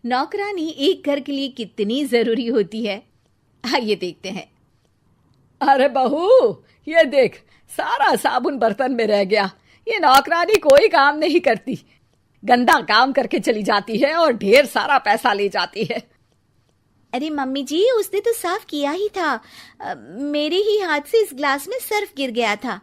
नौकरानी एक घर के लिए कितनी जरूरी होती है, आइए देखते हैं। अरे बहू, ये देख, सारा साबुन बर्तन में रह गया। ये नौकरानी कोई काम नहीं करती, गंदा काम करके चली जाती है और ढेर सारा पैसा ले जाती है। अरे मम्मी जी, उसने तो साफ किया ही था। मेरे ही हाथ से इस ग्लास में सर्फ गिर गया था।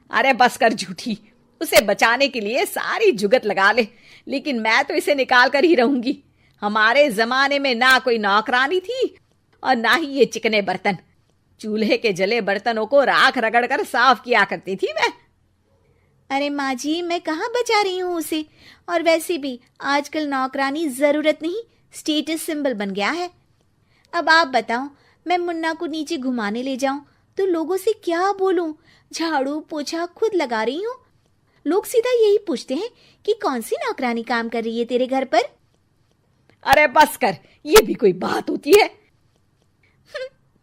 अरे बस कर झूठी, उसे बचाने के लिए सारी जुगत लगा ले, लेकिन मैं तो इसे निकाल कर ही रहूंगी। हमारे जमाने में ना कोई नौकरानी थी और ना ही ये चिकने बर्तन। चूल्हे के जले बर्तनों को राख रगड़ कर साफ किया करती थी मैं। अरे माँ जी, मैं कहाँ बचा रही हूँ उसे। और वैसे भी आजकल नौकरानी जरूरत नहीं, स्टेटस सिंबल बन गया है। अब आप बताओ, मैं मुन्ना को नीचे घुमाने ले जाऊं तो लोगों से क्या बोलूं? झाड़ू पोछा खुद लगा रही हूँ। लोग सीधा यही पूछते हैं कि कौन सी नौकरानी काम कर रही है तेरे घर पर। अरे बस कर, ये भी कोई बात होती है?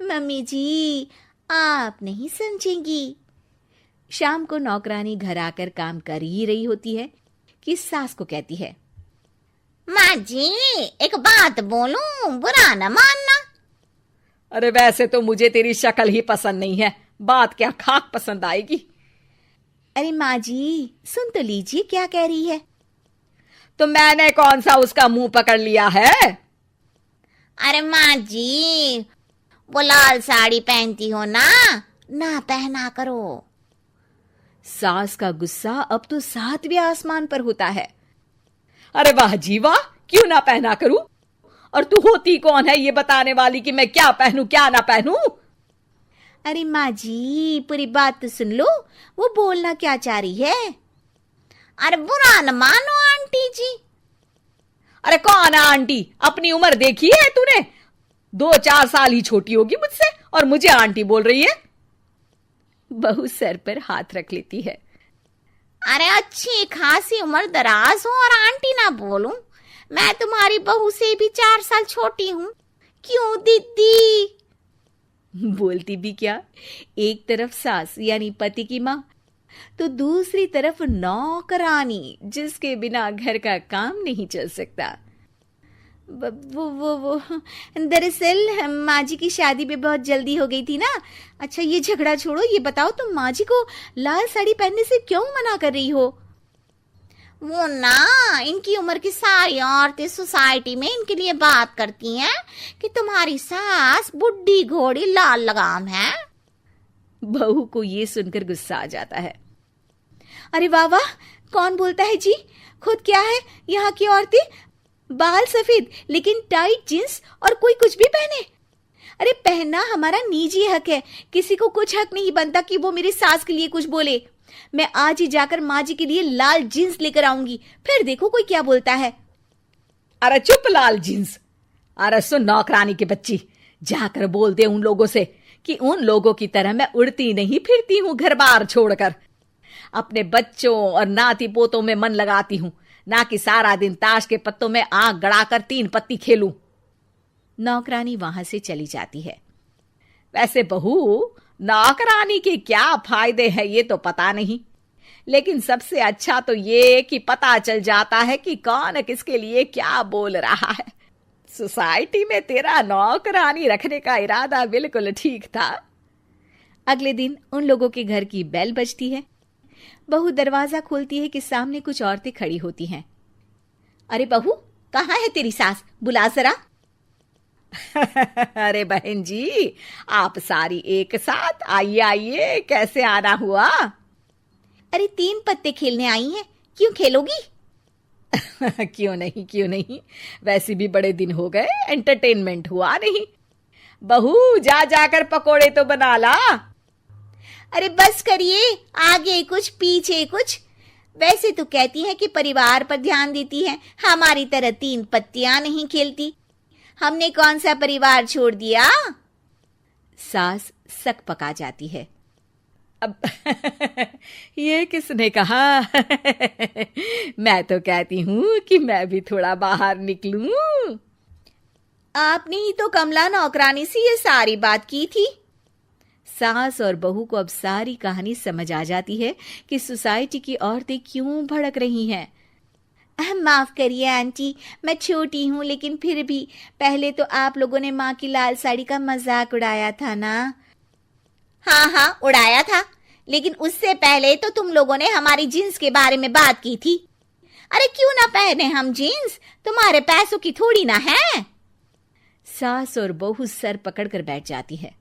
मम्मी जी, आप नहीं समझेंगी। शाम को नौकरानी घर आकर काम कर ही रही होती है कि सास को कहती है, माँ जी, एक बात बोलूं, बुरा न मानना। अरे वैसे तो मुझे तेरी शक्ल ही पसंद नहीं है, बात क्या खाक पसंद आएगी। अरे माँ जी, सुन तो लीजिए क्या कह रही है। तो मैंने कौन सा उसका मुंह पकड़ लिया है? अरे माँ जी, वो लाल साड़ी पहनती हो ना, ना पहना करो। सास का गुस्सा अब तो 7वें आसमान पर होता है। अरे वाह जी वाह, क्यों ना पहना करूं? और तू होती कौन है ये बताने वाली कि मैं क्या पहनूं क्या ना पहनूं? अरे माँ जी, पूरी बात तो सुन लो, वो बोलना क्या चाह रही है। अरे बुरा न मानो आंटी जी। अरे कौन है आंटी? अपनी उम्र देखी है तूने? 2-4 साल ही छोटी होगी मुझसे और मुझे आंटी बोल रही है। बहू सर पर हाथ रख लेती है। अरे अच्छी खासी उम्र दराज हो और आंटी ना बोलूं? मैं तुम्हारी बहू से भी 4 साल छोटी हूं। क्यों दीदी? बोलती भी क्या, एक तरफ सास यानी पति की माँ, तो दूसरी तरफ नौकरानी जिसके बिना घर का काम नहीं चल सकता। वो दरअसल माँ जी की शादी भी बहुत जल्दी हो गई थी ना। अच्छा ये झगड़ा छोड़ो, ये बताओ तुम माँ जी को लाल साड़ी पहनने से क्यों मना कर रही हो? वो ना, इनकी उम्र की सारी औरतें सोसाइटी में इनके लिए बात करती हैं कि तुम्हारी सास बुढ़ी घोड़ी लाल लगाम है। बहू को ये सुनकर गुस्सा आ जाता है। अरे वाह वाह, कौन बोलता है जी? खुद क्या है यहाँ की औरतें, बाल सफेद लेकिन टाइट जींस और कोई कुछ भी पहने। अरे पहनना हमारा निजी हक है, किसी को कुछ हक नहीं बनता कि वो मेरी सास के लिए कुछ बोले। मैं आज ही जाकर माँ जी के लिए लाल जींस लेकर आऊंगी, फिर देखो कोई क्या बोलता है। अरे चुप लाल जींस। अरे सुन नौकरानी की बच्ची, जाकर बोल दे उन लोगों से कि उन लोगों की तरह मैं उड़ती नहीं फिरती हूं घर बार छोड़कर। अपने बच्चों और नाती पोतों में मन लगाती हूं, ना कि सारा दिन ताश के पत्तों में आंख गड़ाकर 3 पत्ती खेलूं। नौकरानी वहां से चली जाती है। वैसे बहू, नौकरानी के क्या फायदे हैं ये तो पता नहीं, लेकिन सबसे अच्छा तो ये कि पता चल जाता है कि कौन किसके लिए क्या बोल रहा है। सोसाइटी में तेरा नौकरानी रखने का इरादा बिल्कुल ठीक था। अगले दिन उन लोगों के घर की बेल बजती है। बहू दरवाजा खोलती है कि सामने कुछ औरतें खड़ी होती हैं। अरे बहू, कहाँ है तेरी सास? बुला जरा। अरे बहन जी, आप सारी एक साथ आइए आइए, कैसे आना हुआ? अरे 3 पत्ते खेलने आई हैं, क्यों खेलोगी? क्यों नहीं, वैसे भी बड़े दिन हो गए, एंटरटेनमेंट हुआ नहीं। बहू जा जाकर पकोड़े तो बना ला। अरे बस करिए, आगे कुछ पीछे कुछ। वैसे तो कहती है कि परिवार पर ध्यान देती है, हमारी तरह 3 पत्तियां नहीं खेलती। हमने कौन सा परिवार छोड़ दिया? सास सक पका जाती है। अब ये किसने कहा? मैं तो कहती हूं कि मैं भी थोड़ा बाहर निकलूं। आपने ही तो कमला नौकरानी से ये सारी बात की थी। सास और बहू को अब सारी कहानी समझ आ जाती है कि सोसाइटी की औरतें क्यों भड़क रही हैं। माफ करिए आंटी, मैं छोटी हूँ लेकिन फिर भी पहले तो आप लोगों ने माँ की लाल साड़ी का मजाक उड़ाया था ना। हाँ हाँ उड़ाया था, लेकिन उससे पहले तो तुम लोगों ने हमारी जीन्स के बारे में बात की थी। अरे क्यों ना पहने हम जीन्स, तुम्हारे पैसों की थोड़ी ना है। सास और बहू सर पकड़ कर बैठ जाती है।